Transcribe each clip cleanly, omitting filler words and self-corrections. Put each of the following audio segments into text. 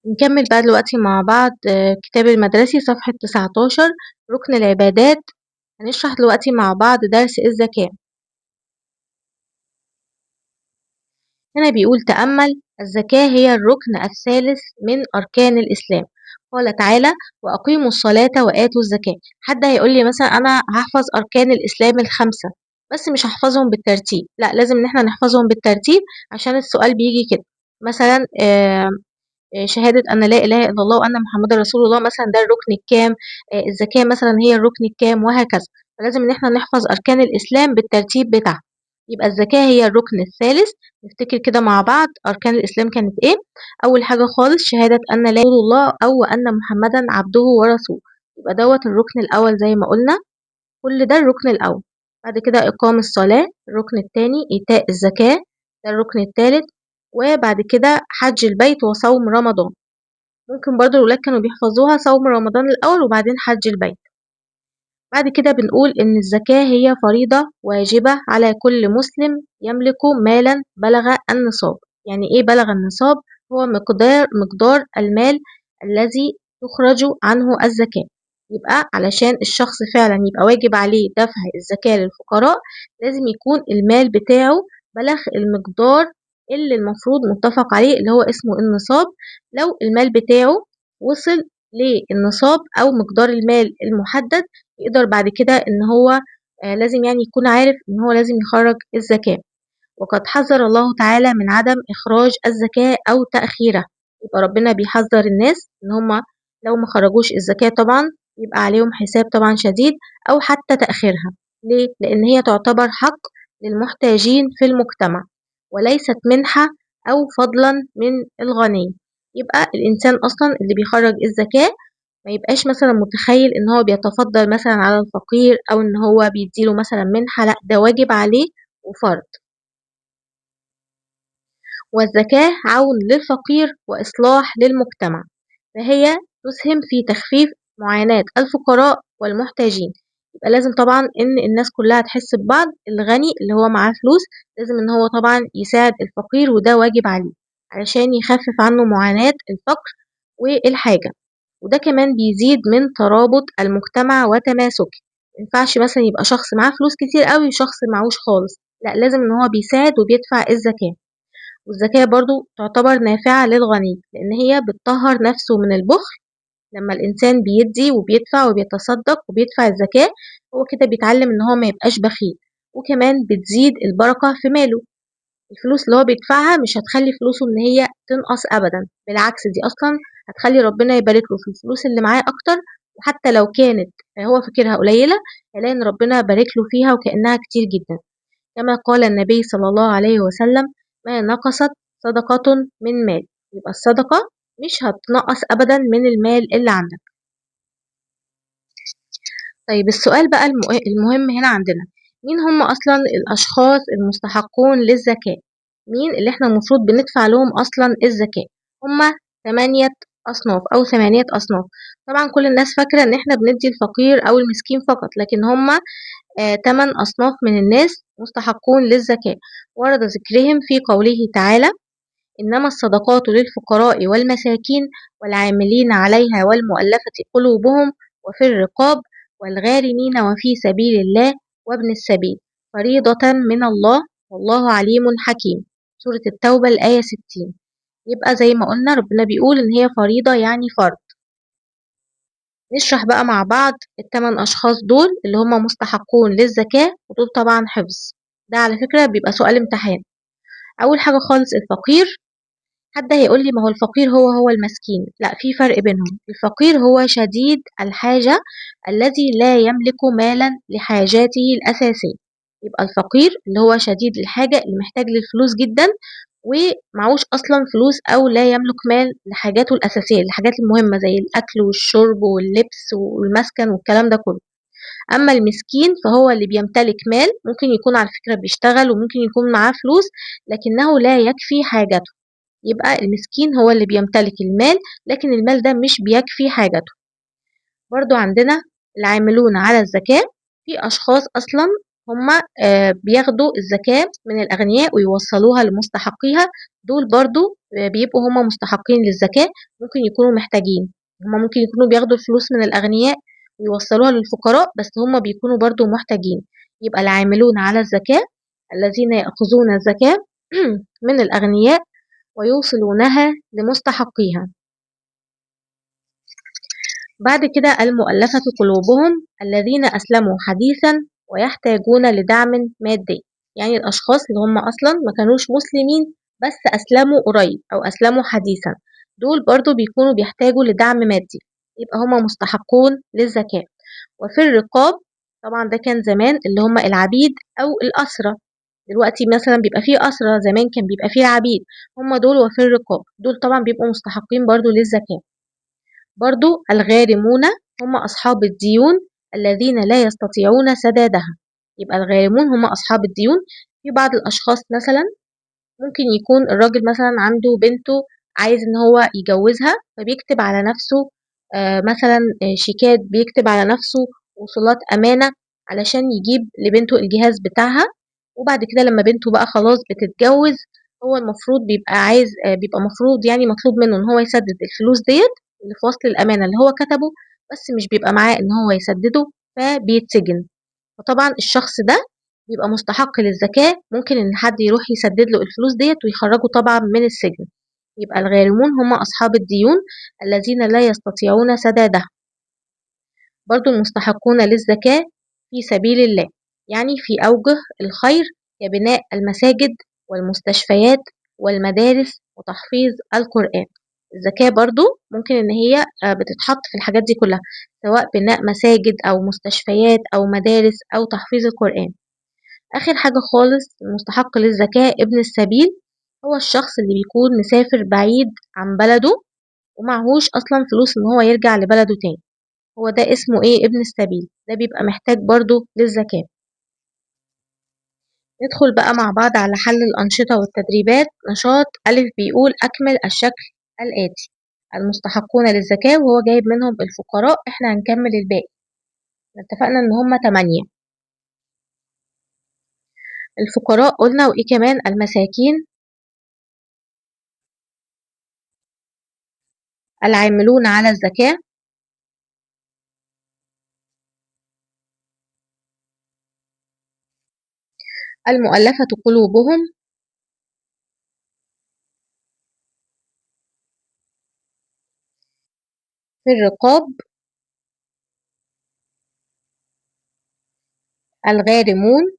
نكمل بقى دلوقتي مع بعض كتاب المدرسي صفحة 19 ركن العبادات. هنشرح دلوقتي مع بعض درس الزكاة. هنا بيقول تأمل: الزكاة هي الركن الثالث من أركان الإسلام. قال تعالى: وأقيموا الصلاة وآتوا الزكاة. حد هيقول لي مثلا أنا هحفظ أركان الإسلام الخمسة بس مش هحفظهم بالترتيب. لا، لازم إن احنا نحفظهم بالترتيب عشان السؤال بيجي كده. مثلا شهادة أن لا إله إلا الله وأن محمد رسول الله، مثلا ده الركن الكام. الزكاة مثلا هي الركن الكام، وهكذا. فلازم إن احنا نحفظ أركان الإسلام بالترتيب بتاعها. يبقى الزكاة هي الركن الثالث. نفتكر كده مع بعض أركان الإسلام كانت إيه. أول حاجة خالص شهادة أن لا إله إلا الله أو أن محمدا عبده ورسوله. يبقى دوت الركن الأول زي ما قلنا. كل ده الركن الأول. بعد كده إقام الصلاة الركن الثاني. إيتاء الزكاة ده الركن الثالث. وبعد كده حج البيت وصوم رمضان. ممكن برضو الولاد كانوا بيحفظوها صوم رمضان الأول وبعدين حج البيت. بعد كده بنقول إن الزكاة هي فريضة واجبة على كل مسلم يملك مالا بلغ النصاب. يعني إيه بلغ النصاب؟ هو مقدار المال الذي تخرج عنه الزكاة. يبقى علشان الشخص فعلا يبقى واجب عليه دفع الزكاة للفقراء لازم يكون المال بتاعه بلغ المقدار اللي المفروض متفق عليه اللي هو اسمه النصاب. لو المال بتاعه وصل للنصاب أو مقدار المال المحدد يقدر بعد كده إن هو لازم يعني يكون عارف إن هو لازم يخرج الزكاة. وقد حذر الله تعالى من عدم إخراج الزكاة أو تأخيرها. يبقى ربنا بيحذر الناس إن هما لو ما خرجوش الزكاة طبعا يبقى عليهم حساب طبعا شديد، أو حتى تأخيرها. ليه؟ لأن هي تعتبر حق للمحتاجين في المجتمع وليست منحة أو فضلا من الغني. يبقى الإنسان أصلا اللي بيخرج الزكاة ما يبقاش مثلا متخيل ان هو بيتفضل مثلا على الفقير او ان هو بيديله مثلا منحة. لا، ده واجب عليه وفرض. والزكاة عون للفقير وإصلاح للمجتمع، فهي تسهم في تخفيف معاناة الفقراء والمحتاجين. يبقى لازم طبعا ان الناس كلها تحس ببعض. الغني اللي هو معاه فلوس لازم ان هو طبعا يساعد الفقير وده واجب عليه علشان يخفف عنه معاناة الفقر والحاجة. وده كمان بيزيد من ترابط المجتمع وتماسكه. مينفعش مثلا يبقى شخص معاه فلوس كتير قوي وشخص معهوش خالص. لا، لازم ان هو بيساعد وبيدفع الزكاة. والزكاة برضو تعتبر نافعة للغني لان هي بتطهر نفسه من البخل. لما الانسان بيدي وبيدفع وبيتصدق وبيدفع الزكاة هو كده بيتعلم ان هو ما يبقاش بخيل. وكمان بتزيد البركة في ماله. الفلوس اللي هو بيدفعها مش هتخلي فلوسه ان هي تنقص ابدا، بالعكس دي اصلا هتخلي ربنا يبارك له في الفلوس اللي معاه اكتر. وحتى لو كانت هو فاكرها قليله هيلاقي ان ربنا بارك له فيها وكانها كتير جدا. كما قال النبي صلى الله عليه وسلم: ما نقصت صدقة من مال. يبقى الصدقة مش هتنقص ابدا من المال اللي عندك. طيب السؤال بقى المهم هنا عندنا: مين هم أصلا الأشخاص المستحقون للزكاة؟ مين اللي احنا المفروض بندفع لهم أصلا الزكاة؟ هم 8 أصناف أو 8 أصناف. طبعا كل الناس فاكرة إن احنا بندي الفقير أو المسكين فقط، لكن هم 8 أصناف من الناس مستحقون للزكاة. ورد ذكرهم في قوله تعالى: إنما الصدقات للفقراء والمساكين والعاملين عليها والمؤلفة قلوبهم وفي الرقاب والغارمين وفي سبيل الله وابن السبيل فريضة من الله والله عليم حكيم. سورة التوبة الآية 60. يبقى زي ما قلنا ربنا بيقول إن هي فريضة يعني فرض. نشرح بقى مع بعض الثمان أشخاص دول اللي هم مستحقون للزكاة، ودول طبعا حفظ. ده على فكرة بيبقى سؤال امتحان. أول حاجة خالص الفقير. حد هيقول لي ما هو الفقير هو المسكين. لا، في فرق بينهم. الفقير هو شديد الحاجة الذي لا يملك مالا لحاجاته الأساسية. يبقى الفقير اللي هو شديد الحاجة اللي محتاج للفلوس جدا ومعوش أصلا فلوس أو لا يملك مال لحاجاته الأساسية، الحاجات المهمة زي الأكل والشرب واللبس والمسكن والكلام ده كله. أما المسكين فهو اللي بيمتلك مال، ممكن يكون على فكرة بيشتغل وممكن يكون معاه فلوس لكنه لا يكفي حاجته. يبقى المسكين هو اللي بيمتلك المال لكن المال ده مش بيكفي حاجته. برضو عندنا العاملون على الزكاة. في أشخاص أصلا هما بياخدوا الزكاة من الأغنياء ويوصلوها لمستحقيها. دول برضو بيبقوا هما مستحقين للزكاة، ممكن يكونوا محتاجين. هما ممكن يكونوا بياخدوا الفلوس من الأغنياء ويوصلوها للفقراء، بس هما بيكونوا برضو محتاجين. يبقى العاملون على الزكاة الذين يأخذون الزكاة من الأغنياء ويوصلونها لمستحقيها. بعد كده المؤلفة قلوبهم الذين أسلموا حديثا ويحتاجون لدعم مادي، يعني الأشخاص اللي هم أصلا ما كانوش مسلمين بس أسلموا قريب أو أسلموا حديثا، دول برضو بيكونوا بيحتاجوا لدعم مادي، يبقى هم مستحقون للزكاة. وفي الرقاب، طبعا ده كان زمان اللي هم العبيد أو الأسرة، دلوقتي مثلا بيبقى فيه أسرة، زمان كان بيبقى فيه عبيد، هم دول. وفي الرقاب دول طبعا بيبقوا مستحقين برضو للزكاة. برضو الغارمون هم أصحاب الديون الذين لا يستطيعون سدادها، يبقى الغارمون هم أصحاب الديون. في بعض الأشخاص مثلا ممكن يكون الراجل مثلا عنده بنته عايز إن هو يجوزها، فبيكتب على نفسه مثلا شيكات، بيكتب على نفسه وصولات أمانة علشان يجيب لبنته الجهاز بتاعها. وبعد كده لما بنته بقى خلاص بتتجوز، هو المفروض بيبقى عايز بيبقى مفروض يعني مطلوب منه إن هو يسدد الفلوس ديت اللي في وصل الأمانة اللي هو كتبه، بس مش بيبقى معاه إن هو يسدده، فبيتسجن. فطبعا الشخص ده بيبقى مستحق للزكاة، ممكن إن حد يروح يسدد له الفلوس ديت ويخرجه طبعا من السجن. يبقى الغارمون هم أصحاب الديون الذين لا يستطيعون سدادها. برضو المستحقون للزكاة في سبيل الله، يعني في أوجه الخير كبناء المساجد والمستشفيات والمدارس وتحفيظ القرآن. الزكاة برضو ممكن إن هي بتتحط في الحاجات دي كلها، سواء بناء مساجد أو مستشفيات أو مدارس أو تحفيظ القرآن. آخر حاجة خالص المستحق للزكاة ابن السبيل، هو الشخص اللي بيكون مسافر بعيد عن بلده ومعهوش أصلا فلوس إن هو يرجع لبلده تاني، هو ده اسمه إيه؟ ابن السبيل، ده بيبقى محتاج برضو للزكاة. ندخل بقى مع بعض على حل الأنشطة والتدريبات. نشاط ألف بيقول أكمل الشكل الآتي: المستحقون للزكاة، وهو جايب منهم الفقراء، احنا هنكمل الباقي. اتفقنا ان هم 8. الفقراء قلنا، وايه كمان؟ المساكين، العاملون على الزكاة، المؤلفة قلوبهم، في الرقاب، الغارمون.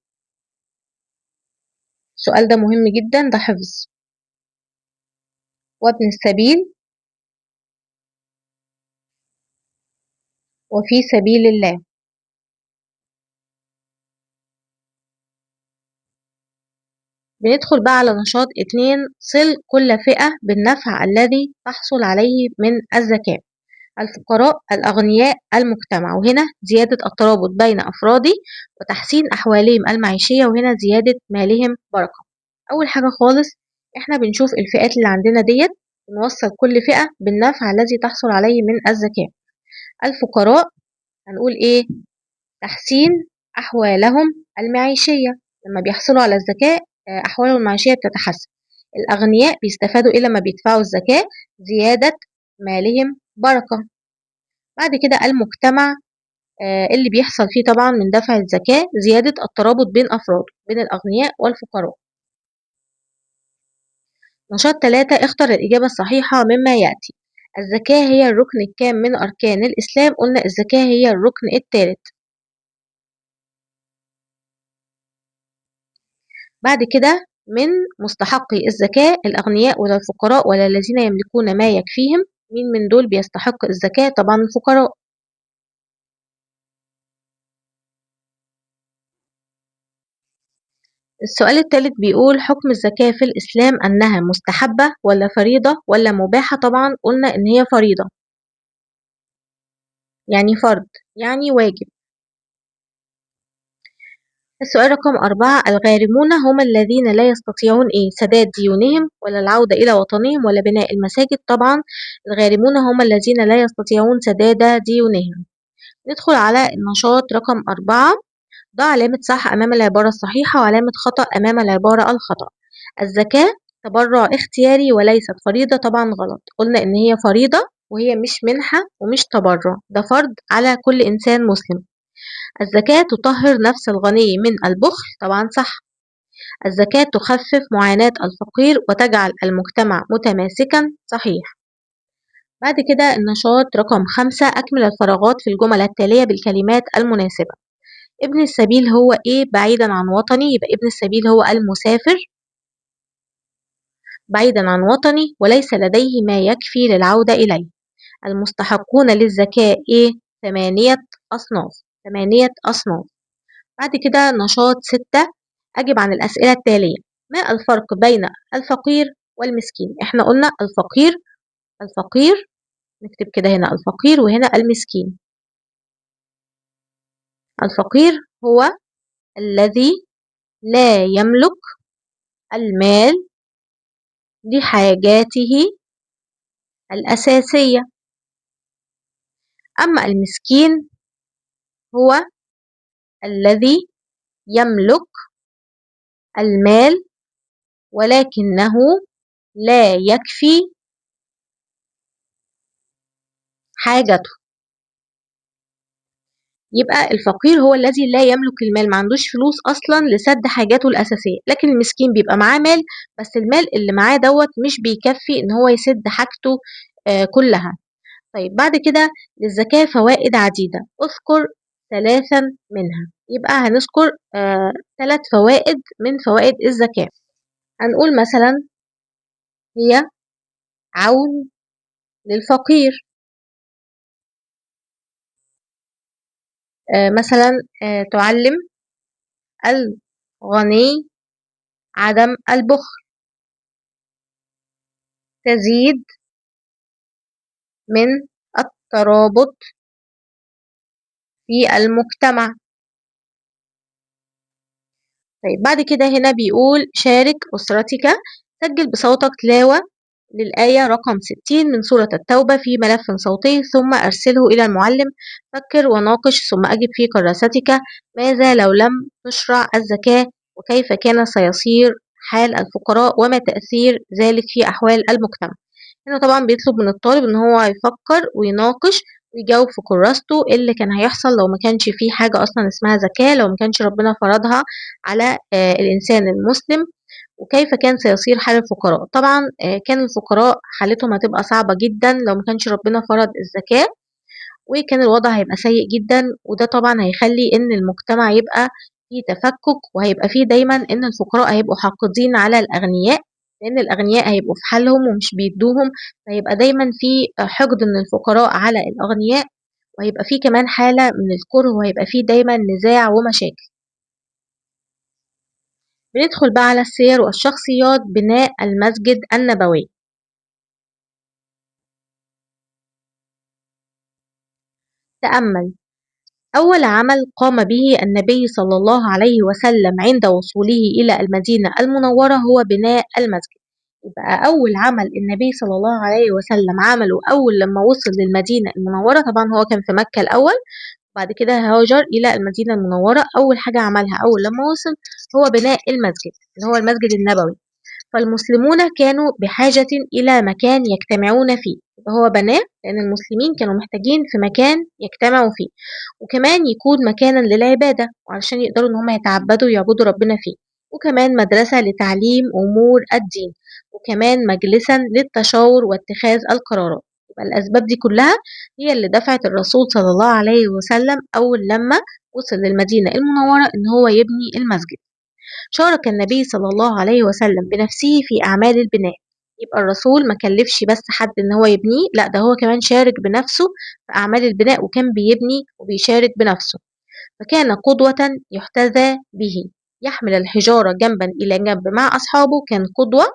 السؤال ده مهم جدا، ده حفظ. وابن السبيل، وفي سبيل الله. بندخل بقى على نشاط 2: صل كل فئة بالنفع الذي تحصل عليه من الزكاة: الفقراء، الأغنياء، المجتمع. وهنا زيادة الترابط بين أفرادي وتحسين أحوالهم المعيشية، وهنا زيادة مالهم بركة. أول حاجة خالص إحنا بنشوف الفئات اللي عندنا ديت، بنوصل كل فئة بالنفع الذي تحصل عليه من الزكاة. الفقراء هنقول إيه؟ تحسين أحوالهم المعيشية، لما بيحصلوا على الزكاة أحوالهم المعيشية بتتحسن. الأغنياء بيستفادوا إيه لما بيدفعوا الزكاة؟ زيادة مالهم بركة. بعد كده المجتمع اللي بيحصل فيه طبعا من دفع الزكاة زيادة الترابط بين أفراد، بين الأغنياء والفقراء. نشاط 3: اختر الإجابة الصحيحة مما يأتي. الزكاة هي الركن الكام من أركان الإسلام؟ قلنا الزكاة هي الركن الثالث. بعد كده من مستحقي الزكاة الأغنياء ولا الفقراء ولا الذين يملكون ما يكفيهم؟ مين من دول بيستحق الزكاة؟ طبعا الفقراء. السؤال الثالث بيقول حكم الزكاة في الإسلام أنها مستحبة ولا فريضة ولا مباحة؟ طبعا قلنا إن هي فريضة، يعني فرض، يعني واجب. السؤال رقم 4: الغارمون هم الذين لا يستطيعون إيه؟ سداد ديونهم ولا العودة إلى وطنهم ولا بناء المساجد؟ طبعا الغارمون هم الذين لا يستطيعون سداد ديونهم. ندخل على النشاط رقم 4: ضع علامة صح أمام العبارة الصحيحة وعلامة خطأ أمام العبارة الخطأ. الزكاة تبرع اختياري وليست فريضة، طبعا غلط. قلنا إن هي فريضة وهي مش منحة ومش تبرع، ده فرض على كل إنسان مسلم. الزكاة تطهر نفس الغني من البخل، طبعا صح. الزكاة تخفف معاناة الفقير وتجعل المجتمع متماسكا، صحيح. بعد كده النشاط رقم 5، أكمل الفراغات في الجمل التالية بالكلمات المناسبة. ابن السبيل هو إيه بعيدا عن وطني؟ يبقى ابن السبيل هو المسافر بعيدا عن وطني وليس لديه ما يكفي للعودة إليه. المستحقون للزكاة إيه؟ 8 أصناف، 8 أصناف. بعد كده نشاط 6، أجب عن الأسئلة التالية. ما الفرق بين الفقير والمسكين؟ احنا قلنا الفقير نكتب كده هنا الفقير وهنا المسكين. الفقير هو الذي لا يملك المال لحاجاته الأساسية. أما المسكين هو الذي يملك المال ولكنه لا يكفي حاجته. يبقى الفقير هو الذي لا يملك المال، ما عندوش فلوس أصلا لسد حاجاته الأساسية، لكن المسكين بيبقى معاه مال بس المال اللي معاه دوت مش بيكفي إن هو يسد حاجته كلها. طيب بعد كده للزكاة فوائد عديدة، اذكر 3 منها. يبقى هنذكر 3 فوائد من فوائد الزكاة. هنقول مثلا هي عون للفقير، مثلا تعلم الغني عدم البخل، تزيد من الترابط في المجتمع. طيب بعد كده هنا بيقول شارك أسرتك، سجل بصوتك تلاوة للآية رقم 60 من سورة التوبة في ملف صوتي ثم أرسله إلى المعلم. فكر وناقش ثم أجب في كراستك ماذا لو لم تشرع الزكاة، وكيف كان سيصير حال الفقراء، وما تأثير ذلك في أحوال المجتمع. هنا طبعا بيطلب من الطالب إن هو يفكر ويناقش ويجاوب في كراسته إيه اللي كان هيحصل لو ما كانش فيه حاجة أصلا اسمها زكاة، لو ما كانش ربنا فرضها على الإنسان المسلم، وكيف كان سيصير حال الفقراء. طبعا كان الفقراء حالتهم هتبقى صعبة جدا لو ما كانش ربنا فرض الزكاة، وكان الوضع هيبقى سيء جدا، وده طبعا هيخلي ان المجتمع يبقى فيه تفكك، وهيبقى فيه دايما ان الفقراء هيبقوا حاقدين على الأغنياء، لأن الأغنياء هيبقوا في حالهم ومش بيدوهم، فهيبقى دايما في حقد من الفقراء على الأغنياء، وهيبقى فيه كمان حالة من الكره، وهيبقى فيه دايما نزاع ومشاكل. بندخل بقى على السير والشخصيات. بناء المسجد النبوي. تأمل. أول عمل قام به النبي صلى الله عليه وسلم عند وصوله إلى المدينة المنورة هو بناء المسجد. يبقى أول عمل النبي صلى الله عليه وسلم عمله أول لما وصل للمدينة المنورة، طبعا هو كان في مكة الأول بعد كده هاجر إلى المدينة المنورة، أول حاجة عملها أول لما وصل هو بناء المسجد اللي هو المسجد النبوي. فالمسلمون كانوا بحاجة إلى مكان يجتمعون فيه، هو بناه لأن المسلمين كانوا محتاجين في مكان يجتمعوا فيه، وكمان يكون مكانا للعبادة وعلشان يقدروا إن هم يتعبدوا ويعبدوا ربنا فيه، وكمان مدرسة لتعليم أمور الدين، وكمان مجلسا للتشاور واتخاذ القرارات. يبقى الأسباب دي كلها هي اللي دفعت الرسول صلى الله عليه وسلم أول لما وصل للمدينة المنورة إن هو يبني المسجد. شارك النبي صلى الله عليه وسلم بنفسه في أعمال البناء. يبقى الرسول ما كلفش بس حد إن هو يبنيه، لا ده هو كمان شارك بنفسه في أعمال البناء وكان بيبني وبيشارك بنفسه، فكان قدوة يحتذى به. يحمل الحجارة جنبا إلى جنب مع أصحابه، كان قدوة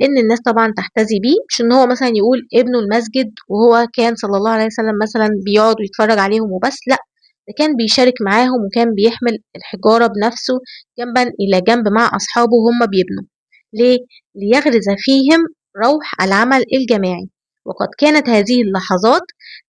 إن الناس طبعا تحتذي بيه، مش إن هو مثلا يقول ابنوا المسجد وهو كان صلى الله عليه وسلم مثلا بيقعد ويتفرج عليهم وبس، لا ده كان بيشارك معاهم وكان بيحمل الحجارة بنفسه جنبا إلى جنب مع أصحابه وهم بيبنوا. ليه؟ ليغرز فيهم روح العمل الجماعي، وقد كانت هذه اللحظات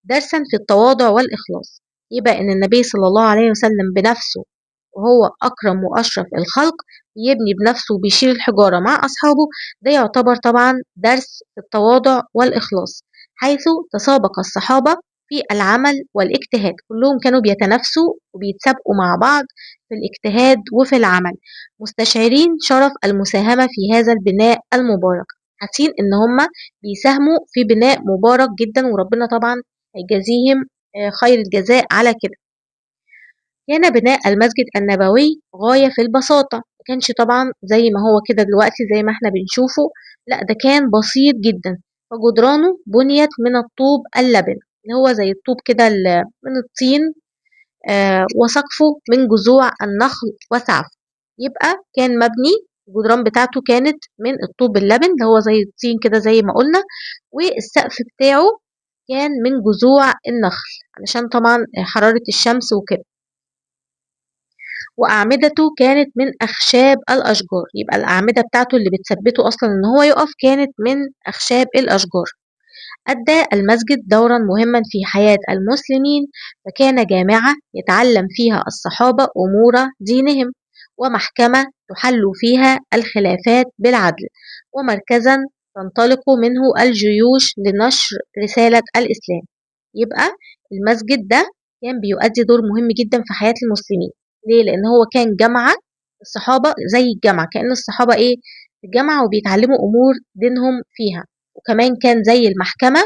درسا في التواضع والإخلاص. يبقى إن النبي صلى الله عليه وسلم بنفسه وهو أكرم وأشرف الخلق يبني بنفسه وبيشيل الحجارة مع أصحابه. ده يعتبر طبعا درس في التواضع والإخلاص، حيث تسابق الصحابة في العمل والاجتهاد، كلهم كانوا بيتنافسوا وبيتسابقوا مع بعض في الاجتهاد وفي العمل، مستشعرين شرف المساهمة في هذا البناء المبارك، حاسين إن هم بيساهموا في بناء مبارك جدا، وربنا طبعا هيجازيهم خير الجزاء على كده. كان بناء المسجد النبوي غاية في البساطة، ما كانش طبعا زي ما هو كده دلوقتي زي ما احنا بنشوفه، لا ده كان بسيط جدا. فجدرانه بنيت من الطوب اللبن، اللي هو زي الطوب كده من الطين، وسقفه من جذوع النخل وسعفه. يبقى كان مبني، الجدران بتاعته كانت من الطوب اللبن اللي هو زي الطين كده زي ما قلنا، والسقف بتاعه كان من جذوع النخل علشان طبعا حرارة الشمس وكده، وأعمدته كانت من أخشاب الأشجار. يبقى الأعمدة بتاعته اللي بتثبته أصلا إن هو يقف كانت من أخشاب الأشجار. أدى المسجد دورا مهما في حياة المسلمين، فكان جامعة يتعلم فيها الصحابة أمور دينهم، ومحكمة تحل فيها الخلافات بالعدل، ومركزا تنطلق منه الجيوش لنشر رسالة الإسلام. يبقى المسجد ده كان بيؤدي دور مهم جدا في حياة المسلمين. ليه؟ لأن هو كان جامعة، الصحابة زي الجامعة، كأن الصحابة إيه؟ في الجامعة وبيتعلموا أمور دينهم فيها، وكمان كان زي المحكمة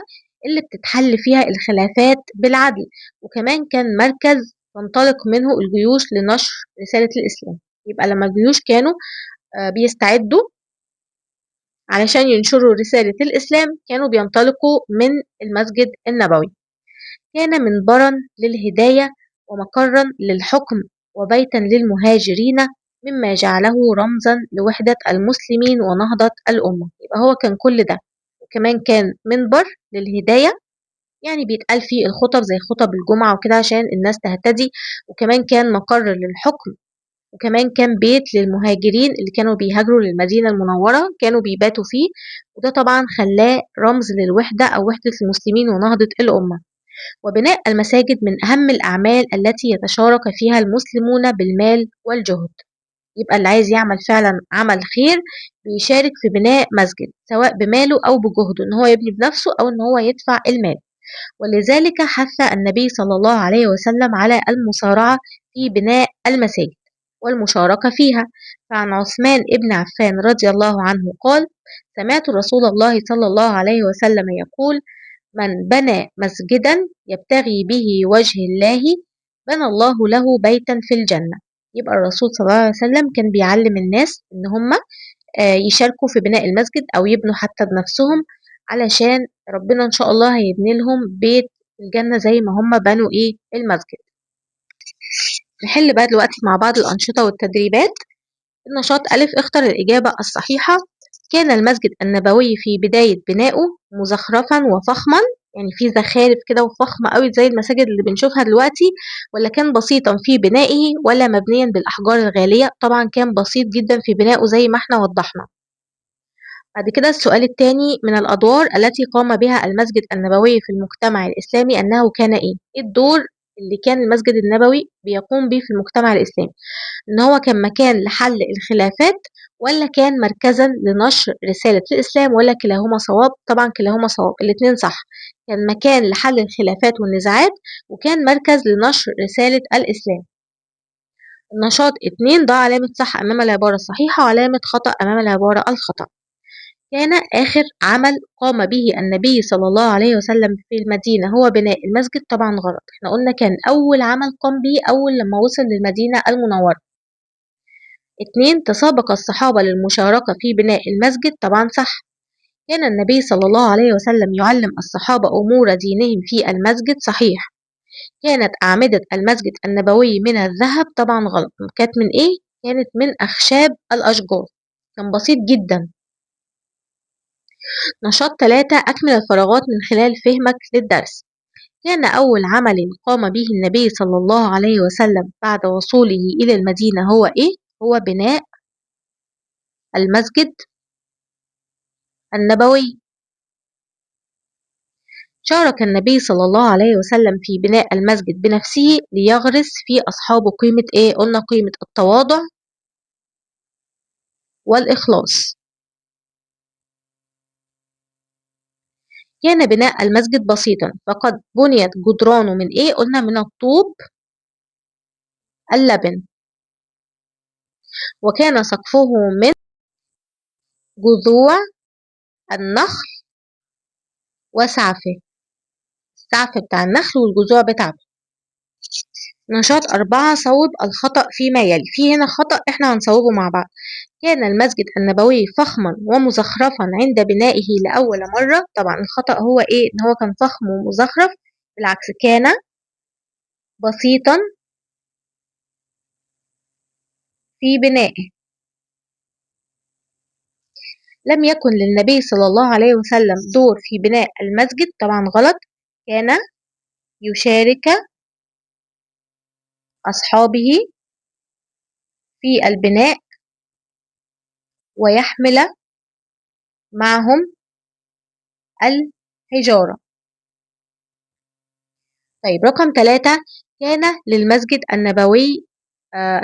اللي بتتحل فيها الخلافات بالعدل، وكمان كان مركز تنطلق منه الجيوش لنشر رسالة الإسلام. يبقى لما الجيوش كانوا بيستعدوا علشان ينشروا رسالة الإسلام كانوا بينطلقوا من المسجد النبوي. كان منبرا للهداية ومقرا للحكم وبيتا للمهاجرين، مما جعله رمزا لوحدة المسلمين ونهضة الأمة. يبقى هو كان كل ده، وكمان كان منبر للهداية، يعني بيتقال فيه الخطب زي خطب الجمعة وكده عشان الناس تهتدي، وكمان كان مقر للحكم، وكمان كان بيت للمهاجرين اللي كانوا بيهاجروا للمدينة المنورة كانوا بيباتوا فيه، وده طبعا خلاه رمز للوحدة أو وحدة المسلمين ونهضة الأمة. وبناء المساجد من أهم الأعمال التي يتشارك فيها المسلمون بالمال والجهد. يبقى اللي عايز يعمل فعلا عمل خير بيشارك في بناء مسجد سواء بماله أو بجهده، إن هو يبني بنفسه أو إن هو يدفع المال. ولذلك حث النبي صلى الله عليه وسلم على المسارعة في بناء المساجد والمشاركة فيها. فعن عثمان ابن عفان رضي الله عنه قال: سمعت رسول الله صلى الله عليه وسلم يقول: من بنى مسجدا يبتغي به وجه الله بنى الله له بيتا في الجنة. يبقى الرسول صلى الله عليه وسلم كان بيعلم الناس ان هم يشاركوا في بناء المسجد او يبنوا حتى بنفسهم، علشان ربنا ان شاء الله هيبني لهم بيت في الجنة زي ما هم بنوا ايه المسجد. نحل بقى دلوقتي مع بعض الأنشطة والتدريبات. النشاط ألف، اختر الإجابة الصحيحة. كان المسجد النبوي في بداية بنائه مزخرفا وفخما، يعني في زخارف كده وفخمة قوي زي المساجد اللي بنشوفها دلوقتي، ولا كان بسيطا في بنائه ولا مبنيا بالأحجار الغالية؟ طبعا كان بسيط جدا في بنائه زي ما احنا وضحنا. بعد كده السؤال الثاني، من الأدوار التي قام بها المسجد النبوي في المجتمع الإسلامي أنه كان إيه الدور اللي كان المسجد النبوي بيقوم به في المجتمع الإسلامي؟ إن هو كان مكان لحل الخلافات، ولا كان مركزا لنشر رسالة الإسلام، ولا كلاهما صواب؟ طبعا كلاهما صواب، الاتنين صح. كان مكان لحل الخلافات والنزاعات، وكان مركز لنشر رسالة الإسلام. النشاط 2، ضع علامة صح أمام العبارة الصحيحة وعلامة خطأ أمام العبارة الخطأ. كان آخر عمل قام به النبي صلى الله عليه وسلم في المدينة هو بناء المسجد؟ طبعا غلط، احنا قلنا كان أول عمل قام به أول لما وصل للمدينة المنورة. 2، تسابق الصحابة للمشاركة في بناء المسجد؟ طبعا صح. كان النبي صلى الله عليه وسلم يعلم الصحابة أمور دينهم في المسجد؟ صحيح. كانت أعمدة المسجد النبوي من الذهب؟ طبعا غلط، كانت من إيه؟ كانت من أخشاب الأشجار، كان بسيط جدا. نشاط 3، أكمل الفراغات من خلال فهمك للدرس. كان أول عمل قام به النبي صلى الله عليه وسلم بعد وصوله إلى المدينة هو إيه؟ هو بناء المسجد النبوي. شارك النبي صلى الله عليه وسلم في بناء المسجد بنفسه ليغرس في أصحابه قيمة إيه؟ قلنا قيمة التواضع والإخلاص. كان بناء المسجد بسيطا، فقد بنيت جدرانه من إيه؟ قلنا من الطوب اللبن، وكان سقفه من جذوع النخل وسعفه، السعف بتاع النخل والجذوع بتاعته. نشاط 4: صوب الخطأ فيما يلي. في هنا خطأ احنا هنصوبه مع بعض. كان المسجد النبوي فخما ومزخرفا عند بنائه لأول مرة. طبعا الخطأ هو ايه؟ ان هو كان فخم ومزخرف، بالعكس كان بسيطا في بنائه. لم يكن للنبي صلى الله عليه وسلم دور في بناء المسجد. طبعا غلط. كان يشارك أصحابه في البناء ويحمل معهم الحجارة. طيب رقم 3: كان للمسجد النبوي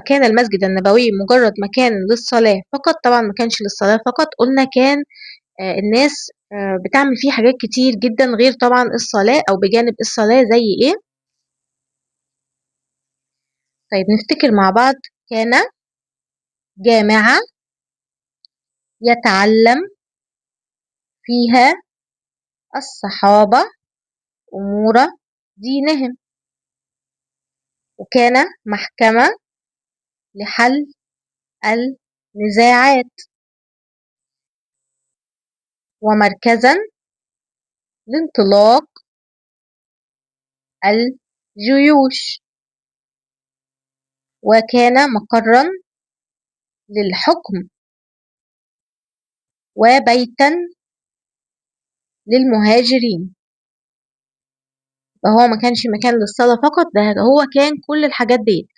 كان المسجد النبوي مجرد مكان للصلاة فقط. طبعا ما كانش للصلاة فقط، قلنا كان الناس بتعمل فيه حاجات كتير جدا غير طبعا الصلاة، أو بجانب الصلاة زي إيه؟ طيب نفتكر مع بعض. كان جامعة يتعلم فيها الصحابة أمور دينهم، وكان محكمة لحل النزاعات، ومركزا لانطلاق الجيوش، وكان مقرا للحكم، وبيتا للمهاجرين. فهو ما كانش مكان للصلاة فقط، ده هو كان كل الحاجات دي.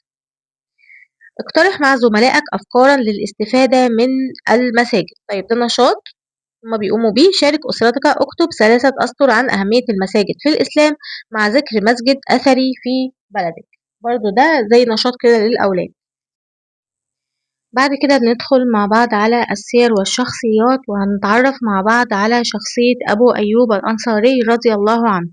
اقترح مع زملائك أفكارا للاستفادة من المساجد. طيب ده نشاط هما بيقوموا بيه. شارك أسرتك، اكتب 3 أسطر عن أهمية المساجد في الإسلام مع ذكر مسجد أثري في بلدك. برضو ده زي نشاط كده للأولاد. بعد كده بندخل مع بعض على السير والشخصيات، وهنتعرف مع بعض على شخصية أبو أيوب الأنصاري رضي الله عنه.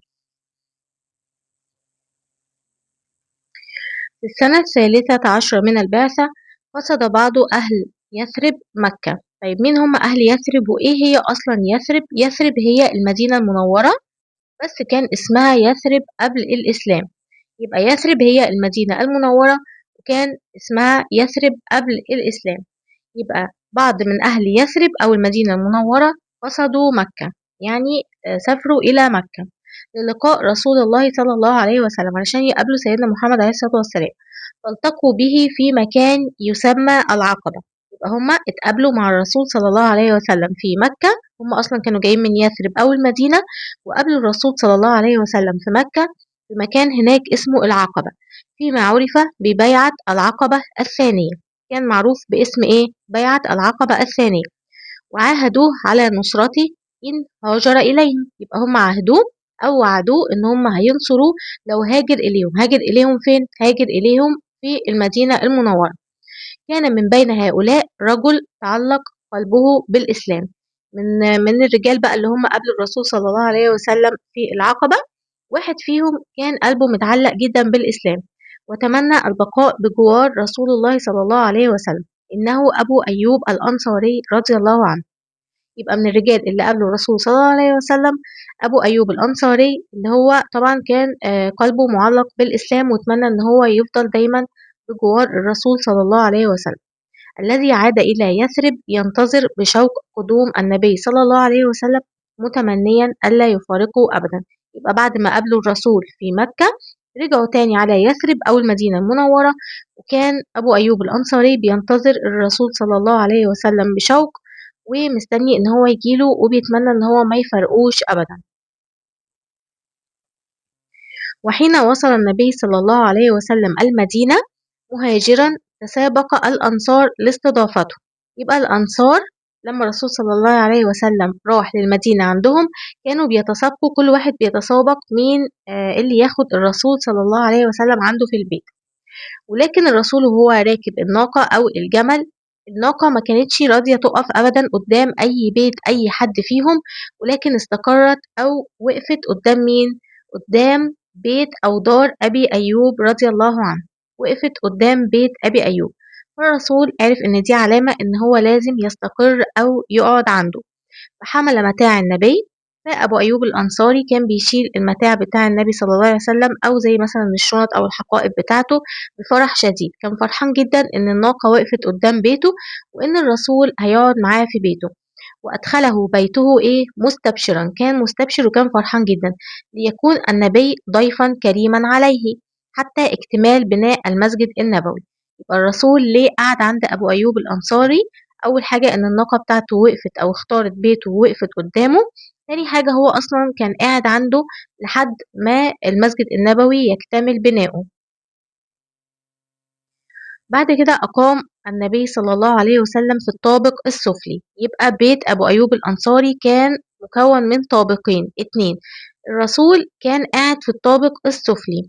في السنة 13 من البعثة قصد بعض أهل يثرب مكة. طيب مين هم أهل يثرب، وإيه هي أصلا يثرب؟ يثرب هي المدينة المنورة، بس كان اسمها يثرب قبل الإسلام. يبقى يثرب هي المدينة المنورة، وكان اسمها يثرب قبل الإسلام. يبقى بعض من أهل يثرب أو المدينة المنورة قصدوا مكة، يعني سافروا إلى مكة للقاء رسول الله صلى الله عليه وسلم علشان يقابلوا سيدنا محمد عليه الصلاة والسلام. فالتقوا به في مكان يسمى العقبة. يبقى هما اتقابلوا مع الرسول صلى الله عليه وسلم في مكة. هما أصلا كانوا جايين من يثرب أو المدينة، وقابلوا الرسول صلى الله عليه وسلم في مكة في مكان هناك اسمه العقبة، فيما عرف ببيعة العقبة الثانية. كان معروف باسم إيه؟ بيعة العقبة الثانية. وعاهدوه على نصرته إن هاجر إليهم. يبقى هم عاهدوه أو وعدوه إن هم هينصروه لو هاجر إليهم. هاجر إليهم فين؟ هاجر إليهم في المدينة المنورة. كان من بين هؤلاء رجل تعلق قلبه بالإسلام. من الرجال بقى اللي هم قبل الرسول صلى الله عليه وسلم في العقبة، واحد فيهم كان قلبه متعلق جدا بالإسلام، وتمنى البقاء بجوار رسول الله صلى الله عليه وسلم. إنه أبو أيوب الأنصاري رضي الله عنه. يبقى من الرجال اللي قبله الرسول صلى الله عليه وسلم أبو أيوب الأنصاري، اللي هو طبعا كان قلبه معلق بالإسلام، واتمنى إن هو يفضل دايما بجوار الرسول صلى الله عليه وسلم، الذي عاد إلى يثرب ينتظر بشوق قدوم النبي صلى الله عليه وسلم، متمنيا ألا يفارقه أبدا. يبقى بعد ما قابلوا الرسول في مكة رجعوا تاني على يثرب أو المدينة المنورة، وكان أبو أيوب الأنصاري بينتظر الرسول صلى الله عليه وسلم بشوق، ومستني إن هو يجيله، وبيتمنى إن هو ما يفرقوش أبدا. وحين وصل النبي صلى الله عليه وسلم المدينة مهاجرا تسابق الأنصار لاستضافته. يبقى الأنصار لما الرسول صلى الله عليه وسلم راح للمدينة عندهم، كانوا بيتسابقوا، كل واحد بيتسابق مين اللي ياخد الرسول صلى الله عليه وسلم عنده في البيت. ولكن الرسول وهو راكب الناقة أو الجمل، الناقة ما كانتش راضية تقف أبدا قدام أي بيت أي حد فيهم، ولكن استقرت أو وقفت قدام مين؟ قدام بيت أو دار أبي أيوب رضي الله عنه، وقفت قدام بيت أبي أيوب. فالرسول عرف إن دي علامة إن هو لازم يستقر أو يقعد عنده، فحمل متاع النبي. فأبو أيوب الأنصاري كان بيشيل المتاع بتاع النبي صلى الله عليه وسلم، أو زي مثلا الشنط أو الحقائب بتاعته، بفرح شديد. كان فرحان جدا إن الناقة وقفت قدام بيته، وإن الرسول هيقعد معاه في بيته. وأدخله بيته مستبشرا، كان مستبشر وكان فرحان جدا، ليكون النبي ضيفا كريما عليه حتى اكتمال بناء المسجد النبوي. يبقى الرسول ليه قعد عند أبو أيوب الأنصاري؟ أول حاجة إن الناقة بتاعته وقفت أو اختارت بيته ووقفت قدامه. تاني حاجة هو أصلا كان قاعد عنده لحد ما المسجد النبوي يكتمل بناؤه. بعد كده أقام النبي صلى الله عليه وسلم في الطابق السفلي. يبقى بيت أبو أيوب الأنصاري كان مكون من طابقين اتنين، الرسول كان قاعد في الطابق السفلي،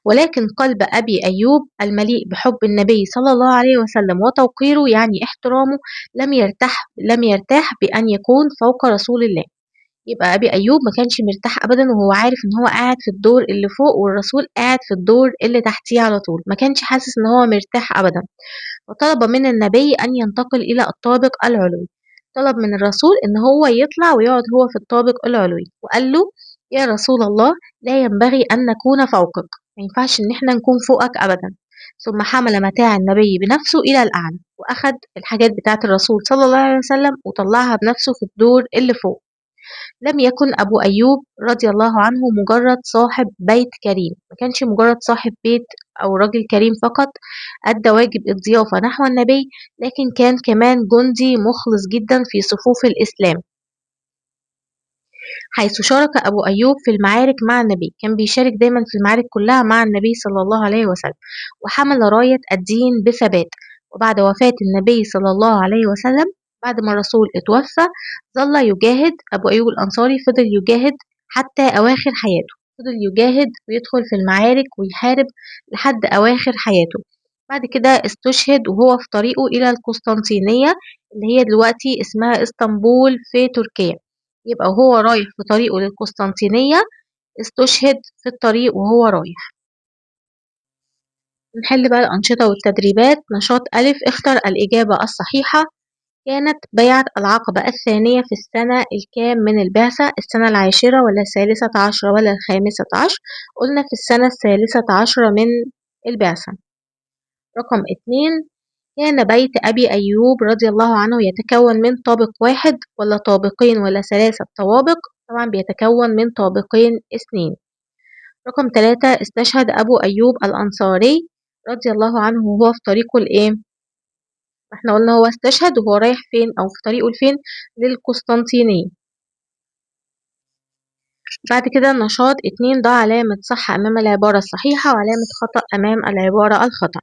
ولكن قلب أبي أيوب المليء بحب النبي صلى الله عليه وسلم وتوقيره، يعني احترامه، لم يرتاح بأن يكون فوق رسول الله. يبقى أبي أيوب ما كانش مرتاح أبدا وهو عارف إن هو قاعد في الدور اللي فوق والرسول قاعد في الدور اللي تحتيه على طول، ما كانش حاسس إن هو مرتاح أبدا. وطلب من النبي أن ينتقل إلى الطابق العلوي، طلب من الرسول إن هو يطلع ويقعد هو في الطابق العلوي، وقال له: يا رسول الله، لا ينبغي أن نكون فوقك، ما ينفعش إن احنا نكون فوقك أبدا. ثم حمل متاع النبي بنفسه إلى الأعلى، وأخد الحاجات بتاعة الرسول صلى الله عليه وسلم وطلعها بنفسه في الدور اللي فوق. لم يكن أبو أيوب رضي الله عنه مجرد صاحب بيت كريم، ما كانش مجرد صاحب بيت أو راجل كريم فقط أدى واجب الضيافة نحو النبي، لكن كان كمان جندي مخلص جدا في صفوف الإسلام، حيث شارك أبو أيوب في المعارك مع النبي، كان بيشارك دايما في المعارك كلها مع النبي صلى الله عليه وسلم، وحمل راية الدين بثبات. وبعد وفاة النبي صلى الله عليه وسلم، بعد ما الرسول اتوفى، ظل يجاهد أبو أيوب الأنصاري، فضل يجاهد حتى أواخر حياته، فضل يجاهد ويدخل في المعارك ويحارب لحد أواخر حياته. بعد كده استشهد وهو في طريقه إلى القسطنطينية، اللي هي دلوقتي اسمها اسطنبول في تركيا. يبقى وهو رايح في طريقه للقسطنطينية استشهد في الطريق وهو رايح. نحل بقى الأنشطة والتدريبات. نشاط ألف، اختر الإجابة الصحيحة. كانت بيعة العقبة الثانية في السنة الكام من البعثة؟ السنة العاشرة ولا الثالثة عشرة ولا الخامسة عشر؟ قلنا في السنة الثالثة عشرة من البعثة. رقم 2، كان بيت أبي أيوب رضي الله عنه يتكون من طابق واحد ولا طابقين ولا ثلاثة طوابق؟ طبعا بيتكون من طابقين اثنين. رقم 3، استشهد أبو أيوب الأنصاري رضي الله عنه وهو في طريقه لإيه؟ احنا قلنا هو استشهد وهو رايح فين أو في طريقه لفين؟ للقسطنطينية. بعد كده نشاط 2، ضع علامة صح أمام العبارة الصحيحة وعلامة خطأ أمام العبارة الخطأ.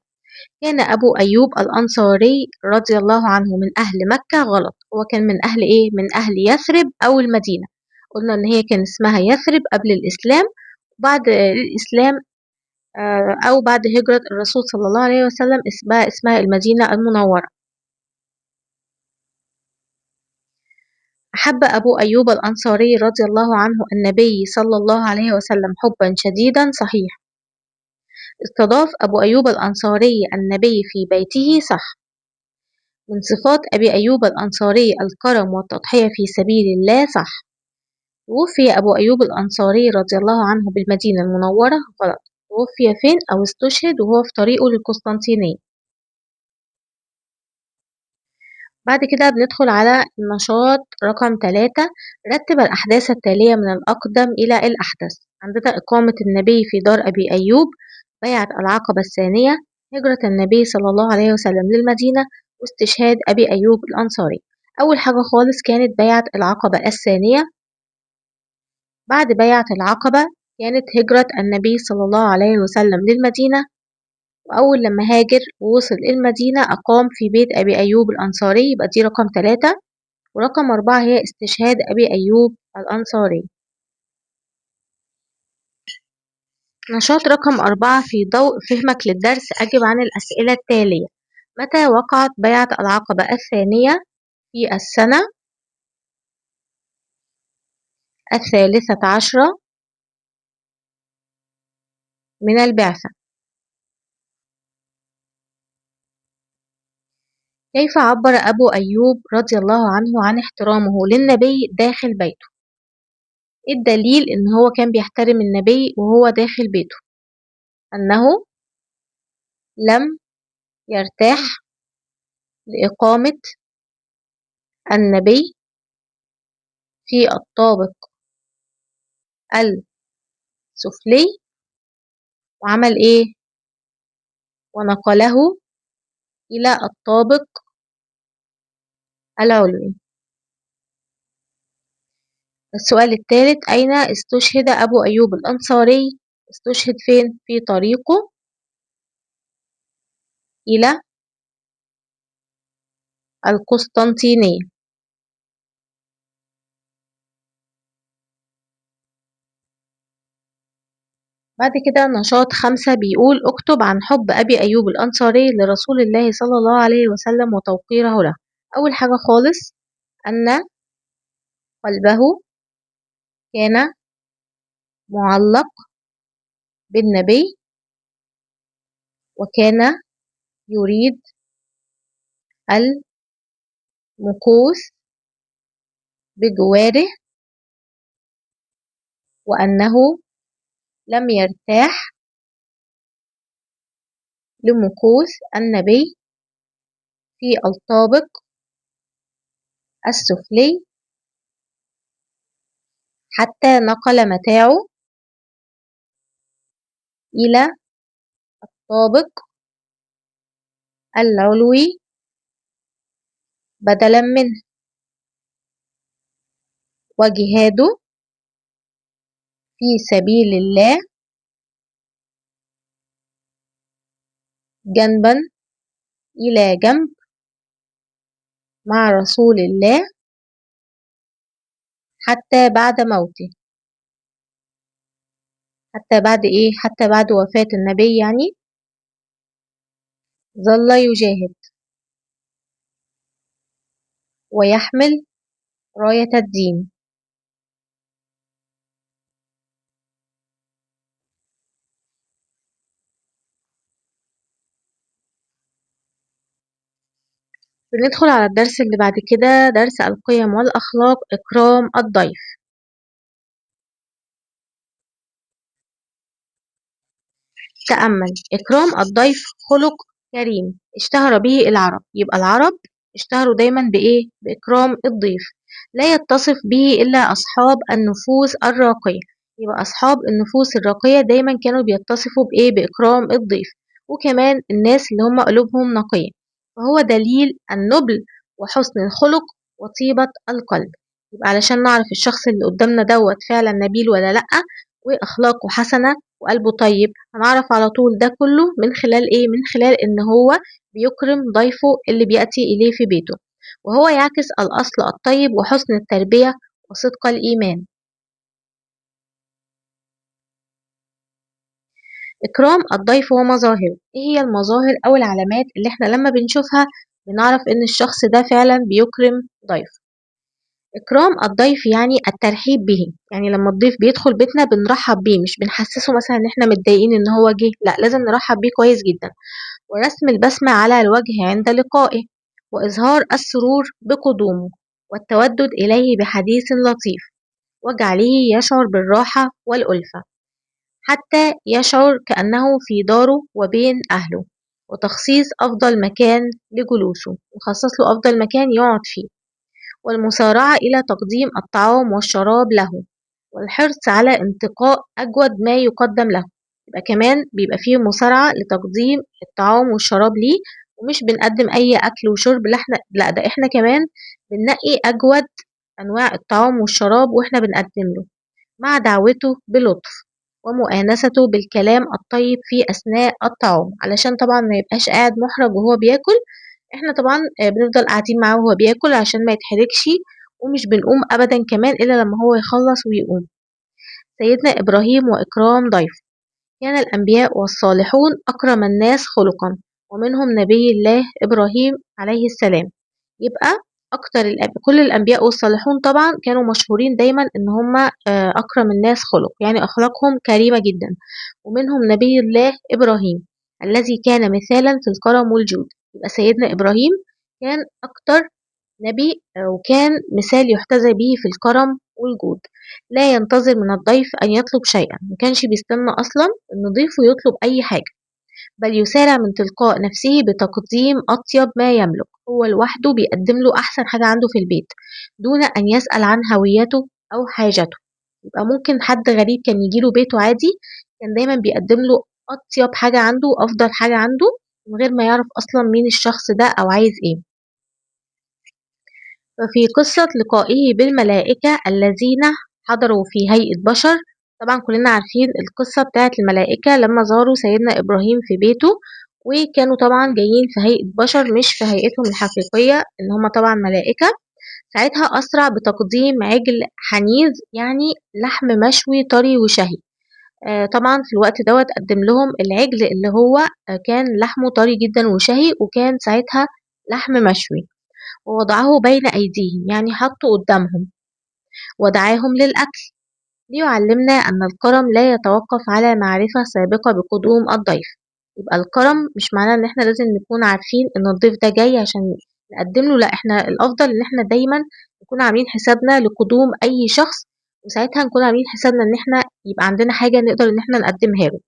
كان أبو أيوب الأنصاري رضي الله عنه من أهل مكة، غلط، هو كان من أهل إيه؟ من أهل يثرب أو المدينة. قلنا إن هي كان اسمها يثرب قبل الإسلام، بعد الإسلام أو بعد هجرة الرسول صلى الله عليه وسلم اسمها المدينة المنورة. أحب أبو أيوب الأنصاري رضي الله عنه النبي صلى الله عليه وسلم حبا شديدا، صحيح. استضاف أبو أيوب الأنصاري النبي في بيته، صح. من صفات أبي أيوب الأنصاري الكرم والتضحية في سبيل الله، صح. توفي أبو أيوب الأنصاري رضي الله عنه بالمدينة المنورة، غلط، توفي فين أو استشهد وهو في طريقه للقسطنطينية. بعد كده بندخل على النشاط رقم 3، رتب الأحداث التالية من الأقدم إلى الأحدث. عندنا إقامة النبي في دار أبي أيوب، بيعة العقبة الثانية، هجرة النبي صلى الله عليه وسلم للمدينة، واستشهاد أبي أيوب الأنصاري. أول حاجة خالص كانت بيعة العقبة الثانية. بعد بيعة العقبة كانت هجرة النبي صلى الله عليه وسلم للمدينة، وأول لما هاجر ووصل المدينة أقام في بيت أبي أيوب الأنصاري، يبقى دي رقم 3. ورقم 4 هي استشهاد أبي أيوب الأنصاري. نشاط رقم 4 في ضوء فهمك للدرس أجب عن الأسئلة التالية: متى وقعت بيعة العقبة الثانية؟ في السنة 13 من البعثة. كيف عبر أبو أيوب رضي الله عنه عن احترامه للنبي داخل بيته؟ إيه الدليل إن هو كان بيحترم النبي وهو داخل بيته؟ أنه لم يرتاح لإقامة النبي في الطابق السفلي، وعمل إيه؟ ونقله إلى الطابق العلوي. السؤال الثالث: أين استشهد أبو أيوب الأنصاري؟ استشهد فين؟ في طريقه إلى القسطنطينية. بعد كده نشاط 5 بيقول: اكتب عن حب أبي أيوب الأنصاري لرسول الله صلى الله عليه وسلم وتوقيره له. أول حاجة خالص أن قلبه كان معلق بالنبي، وكان يريد المكوث بجواره، وأنه لم يرتاح لمكوث النبي في الطابق السفلي حتى نقل متاعه إلى الطابق العلوي بدلا منه. وجهاده في سبيل الله جنبا إلى جنب مع رسول الله حتى بعد موته. حتى بعد إيه؟ حتى بعد وفاة النبي، يعني ظل يجاهد ويحمل راية الدين. بندخل على الدرس اللي بعد كده، درس القيم والأخلاق، إكرام الضيف. تأمل: إكرام الضيف خلق كريم اشتهر به العرب. يبقى العرب اشتهروا دايما بإيه؟ بإكرام الضيف. لا يتصف به إلا أصحاب النفوس الراقية. يبقى أصحاب النفوس الراقية دايما كانوا بيتصفوا بإيه؟ بإكرام الضيف. وكمان الناس اللي هم قلوبهم نقية، فهو دليل النبل وحسن الخلق وطيبة القلب. يبقى علشان نعرف الشخص اللي قدامنا دوت فعلا نبيل ولا لأ، وأخلاقه حسنة وقلبه طيب، هنعرف على طول ده كله من خلال إيه؟ من خلال إن هو بيكرم ضيفه اللي بيأتي إليه في بيته، وهو يعكس الأصل الطيب وحسن التربية وصدق الإيمان. إكرام الضيف ومظاهره. إيه هي المظاهر أو العلامات اللي إحنا لما بنشوفها بنعرف إن الشخص ده فعلا بيكرم ضيف؟ إكرام الضيف يعني الترحيب به. يعني لما الضيف بيدخل بيتنا بنرحب بيه، مش بنحسسه مثلا إن إحنا متضايقين إن هو جه، لا، لازم نرحب بيه كويس جدا. ورسم البسمة على الوجه عند لقائه، وإظهار السرور بقدومه، والتودد إليه بحديث لطيف، واجعله يشعر بالراحة والألفة حتى يشعر كأنه في داره وبين أهله، وتخصيص أفضل مكان لجلوسه، وخصص له أفضل مكان يقعد فيه، والمسارعة إلى تقديم الطعام والشراب له، والحرص على انتقاء أجود ما يقدم له. يبقى كمان بيبقى فيه مسارعة لتقديم الطعام والشراب ليه، ومش بنقدم أي أكل وشرب، لا، ده إحنا كمان بننقي أجود أنواع الطعام والشراب وإحنا بنقدم له، مع دعوته بلطف ومؤانسته بالكلام الطيب في أثناء الطعام، علشان طبعا ما يبقاش قاعد محرج وهو بياكل. إحنا طبعًا بنفضل قاعدين معاه وهو بياكل عشان ما يتحرجش، ومش بنقوم أبدًا كمان إلا لمّا هو يخلّص ويقوم. سيدنا إبراهيم وإكرام ضيفه. كان الأنبياء والصالحون أكرم الناس خلقًا، ومنهم نبي الله إبراهيم عليه السلام. يبقى كل الأنبياء والصالحون طبعًا كانوا مشهورين دايمًا إن هم أكرم الناس خُلُق، يعني أخلاقهم كريمة جدًا، ومنهم نبي الله إبراهيم الذي كان مثالًا في الكرم والجود. يبقى سيدنا إبراهيم كان أكتر نبي وكان مثال يُحتذى به في الكرم والجود، لا ينتظر من الضيف أن يطلب شيئًا، ما كانش بيستنى أصلًا إن ضيفه يطلب أي حاجة. بل يسارع من تلقاء نفسه بتقديم أطيب ما يملك، هو لوحده بيقدم له أحسن حاجة عنده في البيت دون أن يسأل عن هويته أو حاجته. يبقى ممكن حد غريب كان يجيله بيته عادي، كان دايما بيقدم له أطيب حاجة عنده وأفضل حاجة عنده من غير ما يعرف أصلا مين الشخص ده أو عايز إيه. ففي قصة لقائه بالملائكة الذين حضروا في هيئة بشر، طبعا كلنا عارفين القصة بتاعت الملائكة لما زاروا سيدنا إبراهيم في بيته، وكانوا طبعا جايين في هيئة بشر مش في هيئتهم الحقيقية إن هما طبعا ملائكة. ساعتها أسرع بتقديم عجل حنيذ، يعني لحم مشوي طري وشهي. طبعا في الوقت دوت قدم لهم العجل اللي هو كان لحمه طري جدا وشهي، وكان ساعتها لحم مشوي، ووضعه بين أيديهم يعني حطه قدامهم ودعاهم للأكل، ليعلمنا أن الكرم لا يتوقف على معرفة سابقة بقدوم الضيف. يبقى الكرم مش معناه إن إحنا لازم نكون عارفين إن الضيف ده جاي عشان نقدم له، لأ، إحنا الأفضل إن إحنا دايما نكون عاملين حسابنا لقدوم أي شخص، وساعتها نكون عاملين حسابنا إن إحنا يبقى عندنا حاجة نقدر إن إحنا نقدمها له.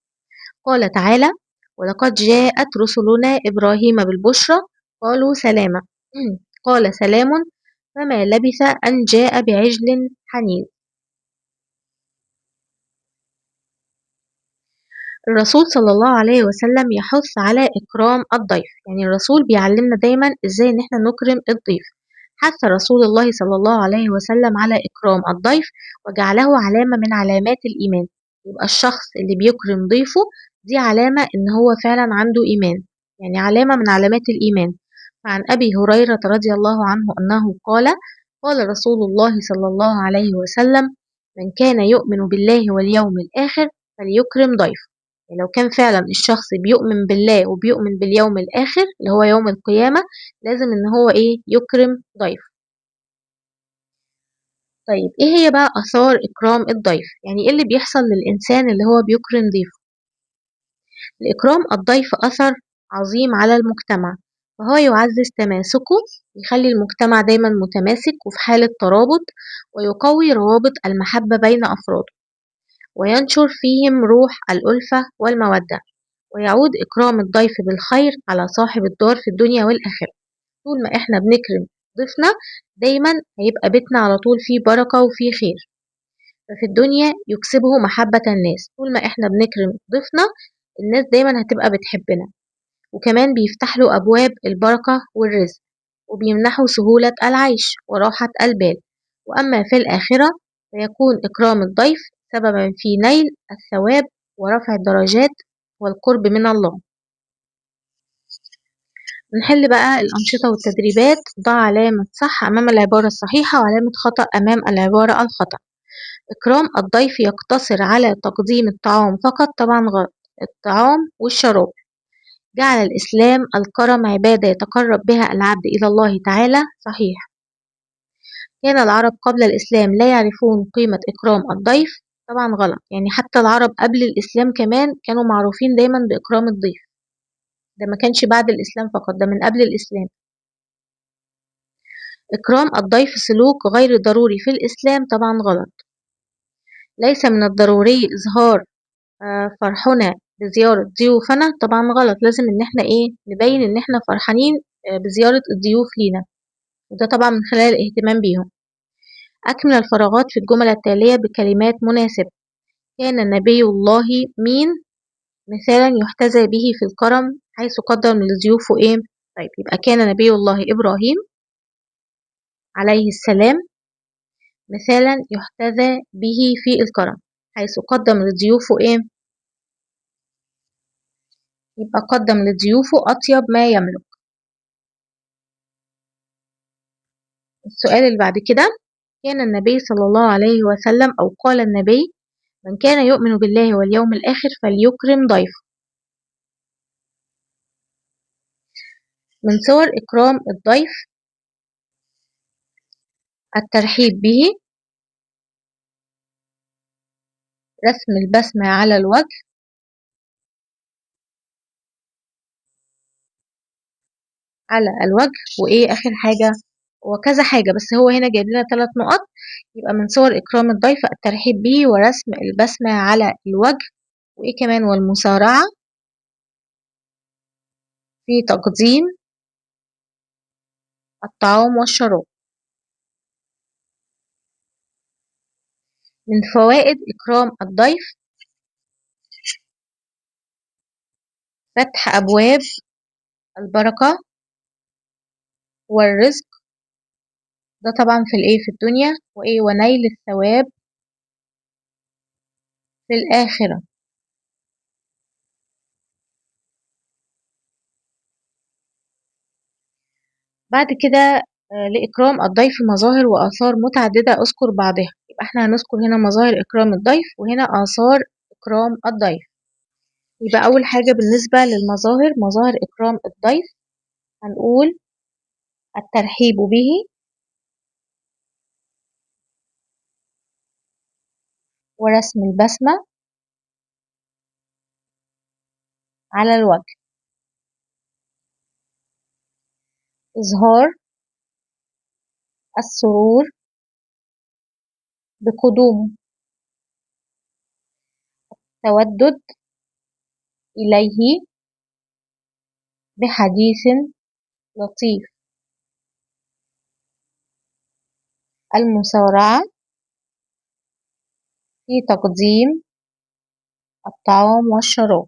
قال تعالى: ولقد جاءت رسلنا إبراهيم بالبشرى قالوا سلاما. قال سلام، فما لبث أن جاء بعجل حنيذ. الرسول صلى الله عليه وسلم يحث على إكرام الضيف، يعني الرسول بيعلمنا دايما إزاي إن احنا نكرم الضيف. حث رسول الله صلى الله عليه وسلم على إكرام الضيف وجعله علامة من علامات الإيمان. يبقى الشخص اللي بيكرم ضيفه دي علامة إن هو فعلا عنده إيمان، يعني علامة من علامات الإيمان. فعن أبي هريرة رضي الله عنه أنه قال: قال رسول الله صلى الله عليه وسلم: من كان يؤمن بالله واليوم الآخر فليكرم ضيفه. يعني لو كان فعلا الشخص بيؤمن بالله وبيؤمن باليوم الآخر اللي هو يوم القيامة، لازم إن هو إيه يكرم ضيفه. طيب إيه هي بقى آثار إكرام الضيف؟ يعني إيه اللي بيحصل للإنسان اللي هو بيكرم ضيفه؟ لإكرام الضيف أثر عظيم على المجتمع، فهو يعزز تماسكه، يخلي المجتمع دايما متماسك وفي حالة ترابط، ويقوي روابط المحبة بين أفراده، وينشر فيهم روح الألفة والمودة، ويعود إكرام الضيف بالخير على صاحب الدار في الدنيا والآخرة. طول ما إحنا بنكرم ضيفنا دايما هيبقى بيتنا على طول فيه بركة وفيه خير، ففي الدنيا يكسبه محبة الناس. طول ما إحنا بنكرم ضيفنا الناس دايما هتبقى بتحبنا، وكمان بيفتح له أبواب البركة والرزق، وبيمنحه سهولة العيش وراحة البال. وأما في الآخرة فيكون إكرام الضيف سببا في نيل الثواب ورفع الدرجات والقرب من الله. نحل بقى الأنشطة والتدريبات. ضع علامة صح أمام العبارة الصحيحة وعلامة خطأ أمام العبارة الخطأ. إكرام الضيف يقتصر على تقديم الطعام فقط، طبعا غلط، الطعام والشراب. جعل الإسلام الكرم عبادة يتقرب بها العبد إلى الله تعالى، صحيح. كان العرب قبل الإسلام لا يعرفون قيمة إكرام الضيف، طبعا غلط، يعني حتى العرب قبل الإسلام كمان كانوا معروفين دايما بإكرام الضيف، ده ما كانش بعد الإسلام فقط، ده من قبل الإسلام. إكرام الضيف سلوك غير ضروري في الإسلام، طبعا غلط. ليس من الضروري إظهار فرحنا بزيارة ضيوفنا، طبعا غلط، لازم إن احنا إيه نبين إن احنا فرحانين بزيارة الضيوف لينا، وده طبعا من خلال الاهتمام بيهم. أكمل الفراغات في الجمل التالية بكلمات مناسبة. كان نبي الله مين مثالا يحتذى به في الكرم حيث قدم لضيوفه إيه؟ طيب يبقى كان نبي الله إبراهيم عليه السلام مثالا يحتذى به في الكرم حيث قدم لضيوفه إيه؟ يبقى قدم لضيوفه أطيب ما يملك. السؤال اللي بعد كده، كان النبي صلى الله عليه وسلم أو قال النبي: من كان يؤمن بالله واليوم الآخر فليكرم ضيفه. من صور إكرام الضيف الترحيب به، رسم البسمة على الوجه، وإيه آخر حاجة؟ وكذا حاجة، بس هو هنا جايب لنا 3 نقط. يبقى من صور إكرام الضيف الترحيب به ورسم البسمة على الوجه، وإيه كمان؟ والمسارعة في تقديم الطعام والشراب. من فوائد إكرام الضيف فتح أبواب البركة والرزق، ده طبعا في الإيه؟ في الدنيا، وإيه؟ ونيل الثواب في الآخرة. بعد كده لإكرام الضيف مظاهر وآثار متعددة، أذكر بعضها. يبقى احنا هنذكر هنا مظاهر إكرام الضيف وهنا آثار إكرام الضيف. يبقى أول حاجة بالنسبة للمظاهر، مظاهر إكرام الضيف، هنقول الترحيب به ورسم البسمة على الوجه، إظهار السرور بقدومه، تودد إليه بحديث لطيف، المسارعة في تقديم الطعام والشراب.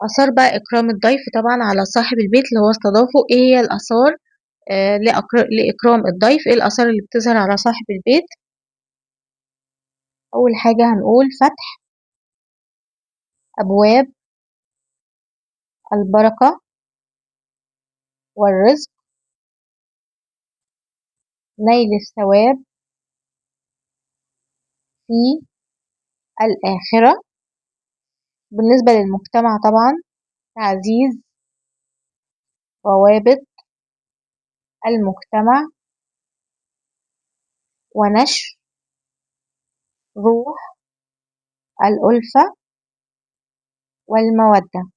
آثار بقى إكرام الضيف طبعا على صاحب البيت اللي هو استضافه. إيه هي الآثار لإكرام الضيف؟ إيه الآثار اللي بتظهر على صاحب البيت؟ أول حاجة هنقول فتح أبواب البركة والرزق، نيل الثواب في الآخرة. بالنسبة للمجتمع طبعا تعزيز روابط المجتمع ونشر روح الألفة والمودة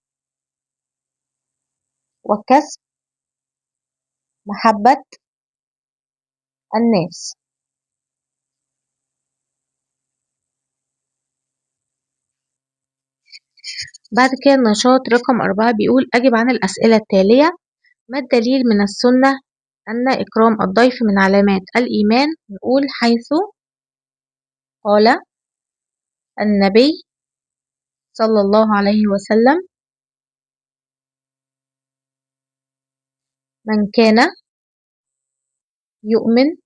وكسب محبة الناس. بعد كده النشاط رقم 4 بيقول: أجب عن الأسئلة التالية. ما الدليل من السنة أن إكرام الضيف من علامات الإيمان؟ نقول: حيث قال النبي صلى الله عليه وسلم: من كان يؤمن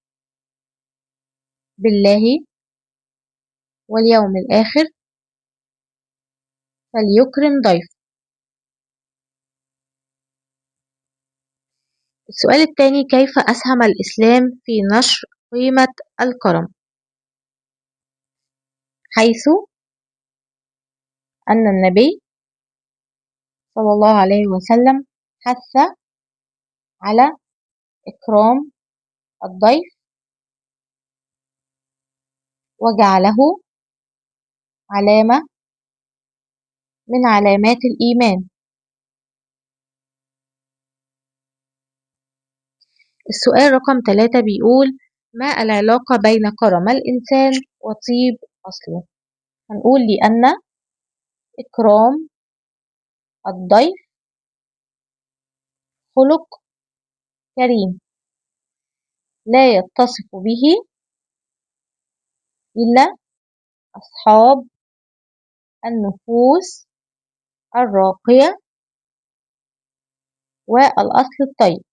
بالله واليوم الآخر فليكرم ضيفه. السؤال الثاني: كيف أسهم الإسلام في نشر قيمة الكرم؟ حيث أن النبي صلى الله عليه وسلم حث على إكرام الضيف وجعله علامة من علامات الإيمان. السؤال رقم 3 بيقول: ما العلاقة بين كرم الإنسان وطيب أصله؟ هنقول: لأن إكرام الضيف خلق كريم لا يتصف به إلا أصحاب النفوس الراقية والأصل الطيب.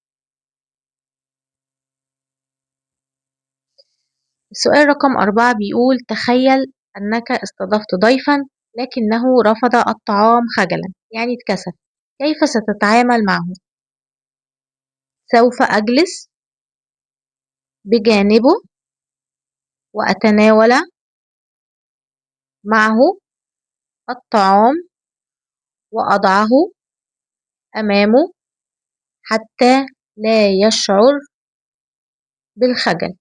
السؤال رقم 4 بيقول: تخيل أنك استضفت ضيفا لكنه رفض الطعام خجلا، يعني اتكسف، كيف ستتعامل معه؟ سوف أجلس بجانبه وأتناول معه الطعام وأضعه أمامه حتى لا يشعر بالخجل.